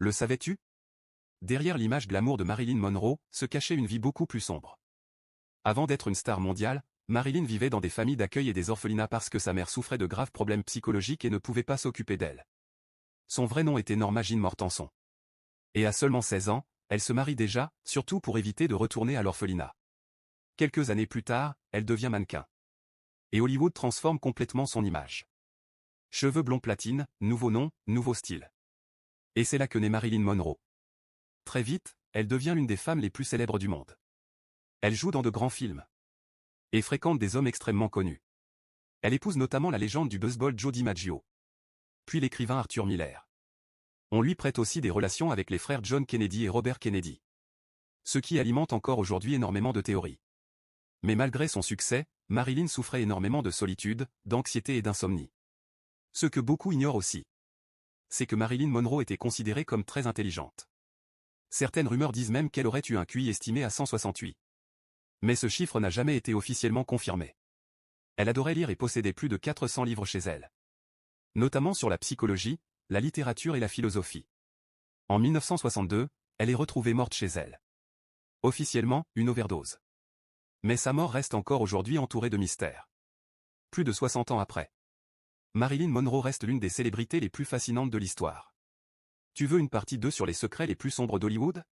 Le savais-tu? Derrière l'image glamour de Marilyn Monroe, se cachait une vie beaucoup plus sombre. Avant d'être une star mondiale, Marilyn vivait dans des familles d'accueil et des orphelinats parce que sa mère souffrait de graves problèmes psychologiques et ne pouvait pas s'occuper d'elle. Son vrai nom était Norma Jean Mortenson. Et à seulement 16 ans, elle se marie déjà, surtout pour éviter de retourner à l'orphelinat. Quelques années plus tard, elle devient mannequin. Et Hollywood transforme complètement son image. Cheveux blonds platine, nouveau nom, nouveau style. Et c'est là que naît Marilyn Monroe. Très vite, elle devient l'une des femmes les plus célèbres du monde. Elle joue dans de grands films. Et fréquente des hommes extrêmement connus. Elle épouse notamment la légende du baseball Joe DiMaggio. Puis l'écrivain Arthur Miller. On lui prête aussi des relations avec les frères John Kennedy et Robert Kennedy. Ce qui alimente encore aujourd'hui énormément de théories. Mais malgré son succès, Marilyn souffrait énormément de solitude, d'anxiété et d'insomnie. Ce que beaucoup ignorent aussi, c'est que Marilyn Monroe était considérée comme très intelligente. Certaines rumeurs disent même qu'elle aurait eu un QI estimé à 168. Mais ce chiffre n'a jamais été officiellement confirmé. Elle adorait lire et possédait plus de 400 livres chez elle. Notamment sur la psychologie, la littérature et la philosophie. En 1962, elle est retrouvée morte chez elle. Officiellement, une overdose. Mais sa mort reste encore aujourd'hui entourée de mystères. Plus de 60 ans après. Marilyn Monroe reste l'une des célébrités les plus fascinantes de l'histoire. Tu veux une partie 2 sur les secrets les plus sombres d'Hollywood?